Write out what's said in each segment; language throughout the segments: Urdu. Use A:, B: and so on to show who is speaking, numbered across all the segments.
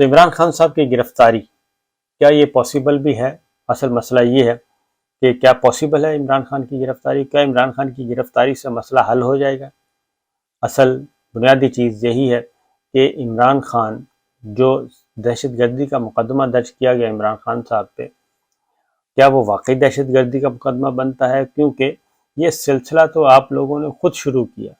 A: تو عمران خان صاحب کی گرفتاری کیا یہ پاسبل بھی ہے؟ اصل مسئلہ یہ ہے کہ کیا پاسبل ہے عمران خان کی گرفتاری؟ کیا عمران خان کی گرفتاری سے مسئلہ حل ہو جائے گا؟ اصل بنیادی چیز یہی ہے کہ عمران خان جو دہشت گردی کا مقدمہ درج کیا گیا عمران خان صاحب پہ، کیا وہ واقعی دہشت گردی کا مقدمہ بنتا ہے؟ کیونکہ یہ سلسلہ تو آپ لوگوں نے خود شروع کیا،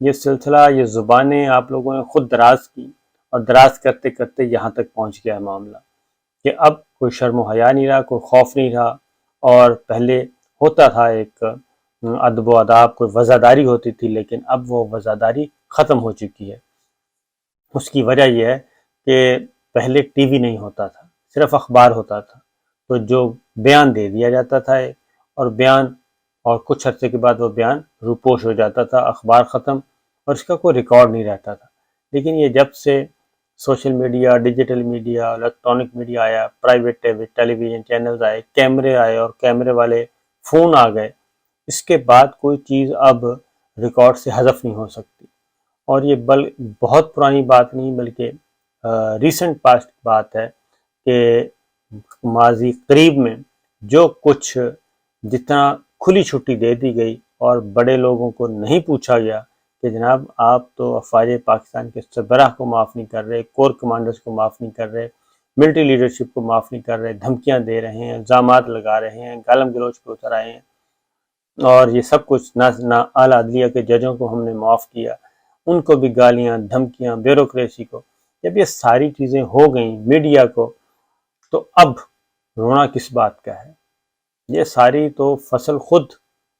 A: یہ سلسلہ، یہ زبانیں آپ لوگوں نے خود دراز کی، اور دراز کرتے کرتے یہاں تک پہنچ گیا ہے معاملہ کہ اب کوئی شرم و حیا نہیں رہا، کوئی خوف نہیں رہا۔ اور پہلے ہوتا تھا ایک ادب و آداب، کوئی وزاداری ہوتی تھی، لیکن اب وہ وزاداری ختم ہو چکی ہے۔ اس کی وجہ یہ ہے کہ پہلے ٹی وی نہیں ہوتا تھا، صرف اخبار ہوتا تھا، تو جو بیان دے دیا جاتا تھا اور بیان، اور کچھ عرصے کے بعد وہ بیان روپوش ہو جاتا تھا، اخبار ختم، اور اس کا کوئی ریکارڈ نہیں رہتا تھا۔ لیکن یہ جب سے social media, digital media, electronic media آیا، پرائیویٹ ٹیلی ویژن چینلز آئے، کیمرے آئے اور کیمرے والے فون آ گئے، اس کے بعد کوئی چیز اب ریکارڈ سے حذف نہیں ہو سکتی۔ اور یہ بہت پرانی بات نہیں، بلکہ ریسنٹ پاسٹ بات ہے کہ ماضی قریب میں جو کچھ، جتنا کھلی چھٹی دے دی گئی اور بڑے لوگوں کو نہیں پوچھا گیا کہ جناب آپ تو افواج پاکستان کے سربراہ کو معاف نہیں کر رہے، کور کمانڈرز کو معاف نہیں کر رہے، ملٹری لیڈرشپ کو معاف نہیں کر رہے، دھمکیاں دے رہے ہیں، الزامات لگا رہے ہیں، گالم گلوچ پہ اتر آئے ہیں، اور یہ سب کچھ نہ اعلیٰ عدلیہ کے ججوں کو ہم نے معاف کیا، ان کو بھی گالیاں، دھمکیاں، بیوروکریسی کو، جب یہ ساری چیزیں ہو گئیں میڈیا کو، تو اب رونا کس بات کا ہے؟ یہ ساری تو فصل خود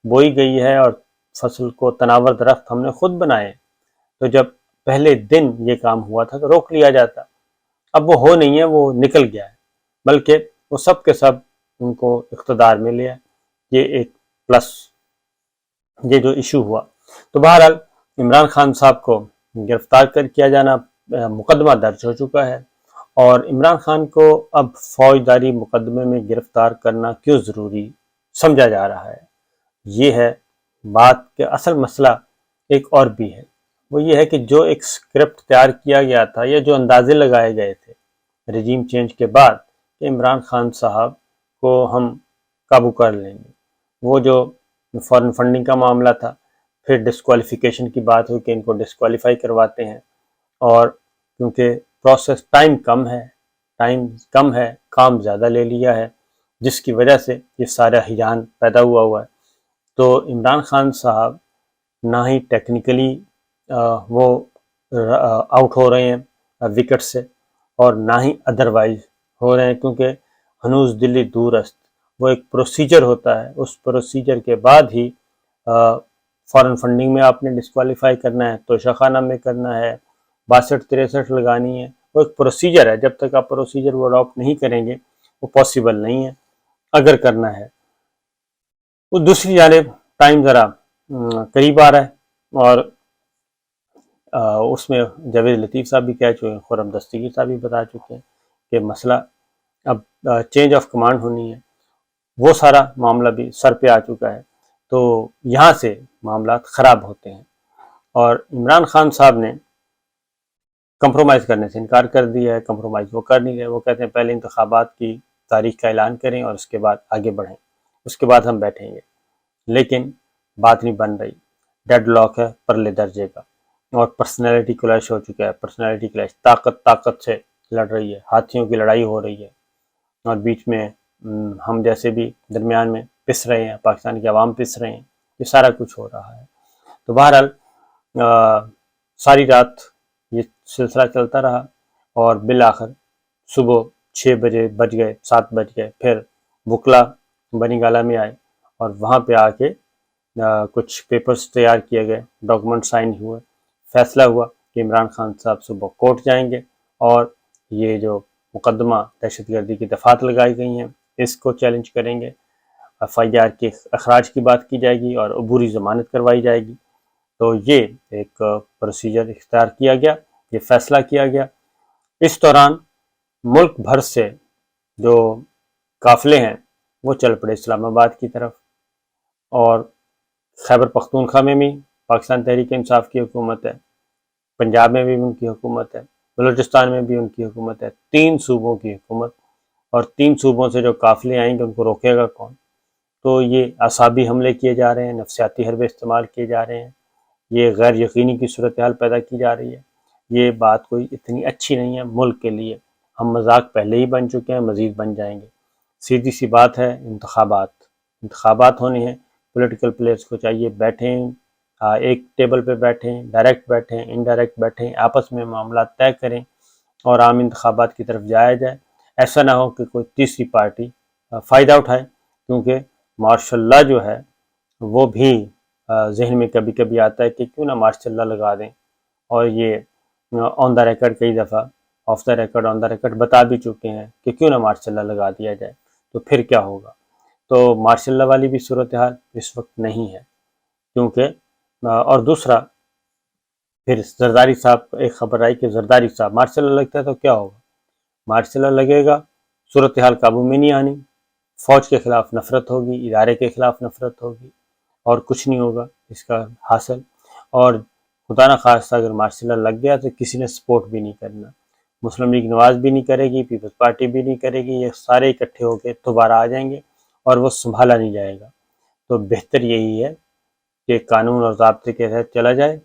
A: بوئی گئی ہے، اور فصل کو تناور درخت ہم نے خود بنائے۔ تو جب پہلے دن یہ کام ہوا تھا تو روک لیا جاتا، اب وہ ہو نہیں ہے، وہ نکل گیا ہے، بلکہ وہ سب کے سب ان کو اقتدار میں لیا۔ یہ ایک پلس، یہ جو ایشو ہوا، تو بہرحال عمران خان صاحب کو گرفتار کیا جانا، مقدمہ درج ہو چکا ہے، اور عمران خان کو اب فوجداری مقدمے میں گرفتار کرنا کیوں ضروری سمجھا جا رہا ہے؟ یہ ہے بات کہ اصل مسئلہ ایک اور بھی ہے، وہ یہ ہے کہ جو ایک سکرپٹ تیار کیا گیا تھا، یا جو اندازے لگائے گئے تھے رجیم چینج کے بعد کہ عمران خان صاحب کو ہم قابو کر لیں گے، وہ جو فارن فنڈنگ کا معاملہ تھا، پھر ڈسکوالیفیکیشن کی بات ہوئی کہ ان کو ڈسکوالیفائی کرواتے ہیں، اور کیونکہ پروسیس ٹائم کم ہے، کام زیادہ لے لیا ہے، جس کی وجہ سے یہ سارا ہیجان پیدا ہوا ہے۔ تو عمران خان صاحب نہ ہی ٹیکنیکلی وہ آؤٹ ہو رہے ہیں وکٹ سے، اور نہ ہی ادروائز ہو رہے ہیں، کیونکہ ہنوز دلی دور است، وہ ایک پروسیجر ہوتا ہے، اس پروسیجر کے بعد ہی فارن فنڈنگ میں آپ نے ڈسکوالیفائی کرنا ہے، توشہ خانہ میں کرنا ہے، 62-63 لگانی ہے، وہ ایک پروسیجر ہے، جب تک آپ پروسیجر وہ اڈاپٹ نہیں کریں گے وہ پاسبل نہیں ہے اگر کرنا ہے۔ وہ دوسری جانب ٹائم ذرا قریب آ رہا ہے، اور اس میں جاوید لطیف صاحب بھی کہہ چکے ہیں، خرم دستگیر صاحب بھی بتا چکے ہیں کہ مسئلہ اب چینج آف کمانڈ ہونی ہے، وہ سارا معاملہ بھی سر پہ آ چکا ہے، تو یہاں سے معاملات خراب ہوتے ہیں، اور عمران خان صاحب نے کمپرومائز کرنے سے انکار کر دیا ہے۔ کمپرومائز وہ کر نہیں رہے، وہ کہتے ہیں پہلے انتخابات کی تاریخ کا اعلان کریں اور اس کے بعد آگے بڑھیں، اس کے بعد ہم بیٹھیں گے، لیکن بات نہیں بن رہی، ڈیڈ لاک ہے پرلے درجے کا، اور پرسنالٹی کلیش ہو چکا ہے، پرسنالٹی کلیش، طاقت سے لڑ رہی ہے، ہاتھیوں کی لڑائی ہو رہی ہے، اور بیچ میں ہم جیسے بھی درمیان میں پس رہے ہیں، پاکستان کی عوام پس رہے ہیں، یہ سارا کچھ ہو رہا ہے۔ تو بہرحال ساری رات یہ سلسلہ چلتا رہا، اور بالآخر صبح 6 بجے بج گئے، 7 بج گئے، پھر وکلا بنی گالہ میں آئے، اور وہاں پہ آ کے کچھ پیپرز تیار کیے گئے، ڈاکومنٹ سائن ہوئے، فیصلہ ہوا کہ عمران خان صاحب صبح کورٹ جائیں گے، اور یہ جو مقدمہ دہشت گردی کی دفعات لگائی گئی ہیں اس کو چیلنج کریں گے، FIR کے اخراج کی بات کی جائے گی، اور عبوری ضمانت کروائی جائے گی۔ تو یہ ایک پروسیجر اختیار کیا گیا، یہ فیصلہ کیا گیا۔ اس دوران ملک بھر سے جو قافلے ہیں وہ چل پڑے اسلام آباد کی طرف، اور خیبر پختونخوا میں بھی پاکستان تحریک انصاف کی حکومت ہے، پنجاب میں بھی ان کی حکومت ہے، بلوچستان میں بھی ان کی حکومت ہے، 3 صوبوں کی حکومت، اور 3 صوبوں سے جو قافلے آئیں گے ان کو روکے گا کون؟ تو یہ اعصابی حملے کیے جا رہے ہیں، نفسیاتی حربے استعمال کیے جا رہے ہیں، یہ غیر یقینی کی صورتحال پیدا کی جا رہی ہے۔ یہ بات کوئی اتنی اچھی نہیں ہے ملک کے لیے، ہم مذاق پہلے ہی بن چکے ہیں، مزید بن جائیں گے۔ سیدھی سی بات ہے، انتخابات ہونے ہیں، پولیٹیکل پلیئرز کو چاہیے بیٹھیں، ایک ٹیبل پہ بیٹھیں، ڈائریکٹ بیٹھیں، انڈائریکٹ بیٹھیں، آپس میں معاملات طے کریں اور عام انتخابات کی طرف جایا جائے۔ ایسا نہ ہو کہ کوئی تیسری پارٹی فائدہ اٹھائے، کیونکہ ماشاء اللہ جو ہے وہ بھی ذہن میں کبھی کبھی آتا ہے کہ کیوں نہ ماشاء اللہ لگا دیں، اور یہ آن دا ریکارڈ کئی دفعہ، of the record on the record بتا بھی چکے ہیں کہ کیوں نہ ماشاء اللہ لگا دیا جائے، تو پھر کیا ہوگا؟ تو ماشاء اللہ والی بھی صورتحال اس وقت نہیں ہے، کیونکہ اور دوسرا پھر زرداری صاحب کو ایک خبر آئی کہ زرداری صاحب ماشاء اللہ لگتا ہے تو کیا ہوگا؟ ماشاء اللہ لگے گا، صورتحال قابو میں نہیں آنی، فوج کے خلاف نفرت ہوگی، ادارے کے خلاف نفرت ہوگی، اور کچھ نہیں ہوگا اس کا حاصل۔ اور خدا نہ خواستہ اگر ماشاء اللہ لگ گیا تو کسی نے سپورٹ بھی نہیں کرنا، مسلم لیگ نواز بھی نہیں کرے گی، پیپلز پارٹی بھی نہیں کرے گی، یہ سارے اکٹھے ہو کے دوبارہ آ جائیں گے اور وہ سنبھالا نہیں جائے گا۔ تو بہتر یہی ہے کہ قانون اور ضابطے کے تحت چلا جائے،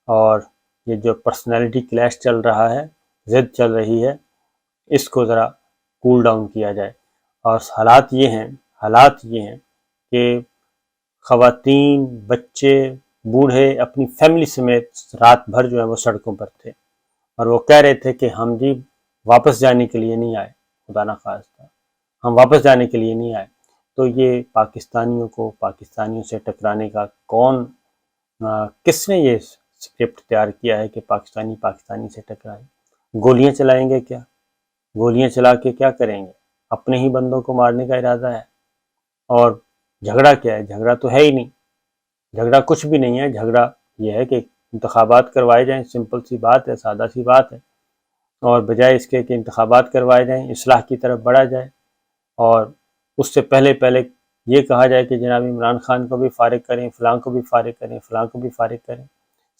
A: اور یہ جو پرسنالٹی کلیش چل رہا ہے، ضد چل رہی ہے، اس کو ذرا کول ڈاؤن کیا جائے۔ اور حالات یہ ہیں کہ خواتین، بچے، بوڑھے اپنی فیملی سمیت رات بھر جو ہے وہ سڑکوں پر تھے، اور وہ کہہ رہے تھے کہ ہم جی واپس جانے کے لیے نہیں آئے، خدا نہ خواستہ ہم واپس جانے کے لیے نہیں آئے۔ تو یہ پاکستانیوں سے ٹکرانے کا کس نے یہ اسکرپٹ تیار کیا ہے کہ پاکستانی سے ٹکرائے؟ گولیاں چلائیں گے کیا؟ گولیاں چلا کے کیا کریں گے؟ اپنے ہی بندوں کو مارنے کا ارادہ ہے۔ اور جھگڑا کیا ہے؟ جھگڑا تو ہے ہی نہیں، جھگڑا کچھ بھی نہیں ہے، جھگڑا یہ ہے کہ انتخابات کروائے جائیں، سمپل سی بات ہے، سادہ سی بات ہے، اور بجائے اس کے کہ انتخابات کروائے جائیں، اصلاح کی طرف بڑھا جائے، اور اس سے پہلے یہ کہا جائے کہ جناب عمران خان کو بھی فارغ کریں، فلاں کو بھی فارغ کریں، فلاں کو بھی فارغ کریں،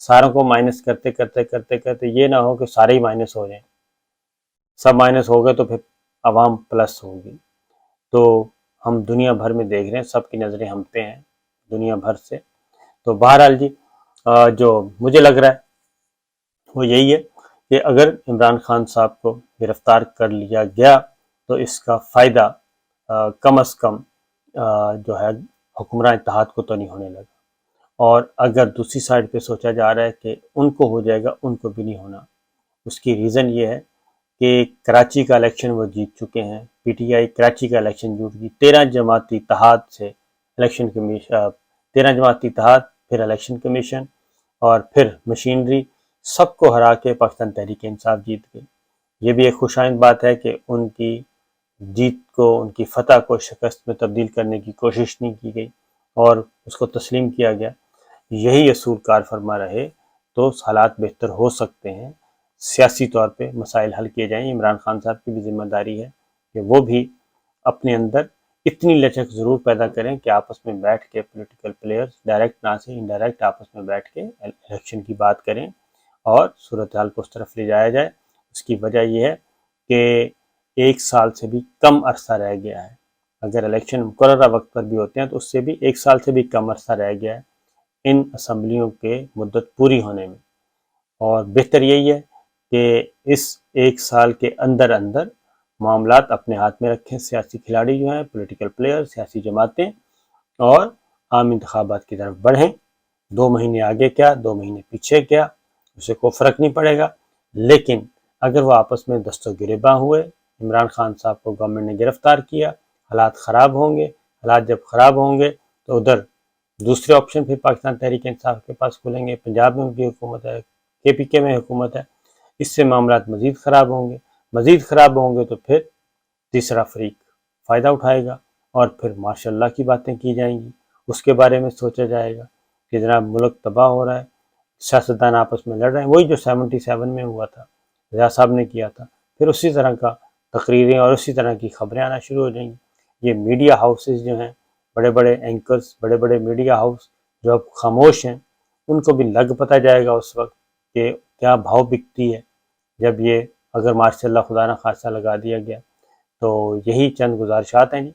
A: ساروں کو مائنس کرتے کرتے کرتے کرتے یہ نہ ہو کہ سارے ہی مائنس ہو جائیں، سب مائنس ہو گئے تو پھر عوام پلس ہوگی۔ تو ہم دنیا بھر میں دیکھ رہے ہیں، سب کی نظریں ہم پہ ہیں دنیا بھر سے۔ تو بہرحال جی جو مجھے لگ رہا ہے وہ یہی ہے کہ اگر عمران خان صاحب کو گرفتار کر لیا گیا تو اس کا فائدہ کم از کم جو ہے حکمراں اتحاد کو تو نہیں ہونے لگا، اور اگر دوسری سائڈ پہ سوچا جا رہا ہے کہ ان کو ہو جائے گا، ان کو بھی نہیں ہونا۔ اس کی ریزن یہ ہے کہ کراچی کا الیکشن وہ جیت چکے ہیں، پی ٹی آئی کراچی کا الیکشن جیت گئی، 13 جماعتی اتحاد سے الیکشن کمیشن، 13 جماعتی اتحاد، پھر الیکشن کمیشن، اور پھر مشینری، سب کو ہرا کے پاکستان تحریک انصاف جیت گئی۔ یہ بھی ایک خوش آئند بات ہے کہ ان کی جیت کو، ان کی فتح کو شکست میں تبدیل کرنے کی کوشش نہیں کی گئی اور اس کو تسلیم کیا گیا۔ یہی اصول کار فرما رہے تو حالات بہتر ہو سکتے ہیں، سیاسی طور پہ مسائل حل کیے جائیں۔ عمران خان صاحب کی بھی ذمہ داری ہے کہ وہ بھی اپنے اندر اتنی لچک ضرور پیدا کریں کہ آپس میں بیٹھ کے پولیٹیکل پلیئرز ڈائریکٹ نہ سے انڈائریکٹ آپس میں بیٹھ کے الیکشن کی بات کریں اور صورتحال کو اس طرف لے جایا جائے۔ اس کی وجہ یہ ہے کہ 1 سال سے بھی کم عرصہ رہ گیا ہے، اگر الیکشن مقررہ وقت پر بھی ہوتے ہیں تو اس سے بھی 1 سال سے بھی کم عرصہ رہ گیا ہے ان اسمبلیوں کے مدت پوری ہونے میں، اور بہتر یہی ہے کہ اس 1 سال کے اندر اندر معاملات اپنے ہاتھ میں رکھیں سیاسی کھلاڑی جو ہیں، پولیٹیکل پلیئر، سیاسی جماعتیں، اور عام انتخابات کی طرف بڑھیں۔ 2 مہینے آگے کیا، 2 مہینے پیچھے کیا، اسے کوئی فرق نہیں پڑے گا، لیکن اگر وہ آپس میں دست و گریباں ہوئے، عمران خان صاحب کو گورنمنٹ نے گرفتار کیا، حالات خراب ہوں گے، حالات جب خراب ہوں گے تو ادھر دوسرے آپشن پھر پاکستان تحریک انصاف کے پاس کھلیں گے، پنجاب میں بھی حکومت ہے، کے پی کے میں حکومت ہے، اس سے معاملات مزید خراب ہوں گے تو پھر تیسرا فریق فائدہ اٹھائے گا، اور پھر ماشاء اللہ کی باتیں کی جائیں گی، اس کے بارے میں سوچا جائے گا کہ جناب ملک تباہ ہو رہا ہے، سیاستدان آپس میں لڑ رہے ہیں، وہی جو 77 میں ہوا تھا، رضا صاحب نے کیا تھا، پھر اسی طرح کا تقریریں اور اسی طرح کی خبریں آنا شروع ہو جائیں گی۔ یہ میڈیا ہاؤسز جو ہیں، بڑے بڑے اینکرز، بڑے بڑے میڈیا ہاؤس جو اب خاموش ہیں، ان کو بھی لگ پتہ جائے گا اس وقت کہ کیا بھاؤ بکتی ہے جب یہ اگر ماشاء اللہ خدا نہ خاصہ لگا دیا گیا تو یہی چند گزارشات ہیں جی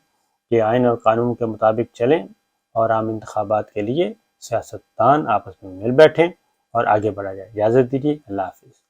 A: کہ آئین اور قانون کے مطابق چلیں اور عام انتخابات کے لیے سیاستدان آپس میں مل بیٹھیں اور آگے بڑھا جائے۔ اجازت دیجیے، اللہ حافظ۔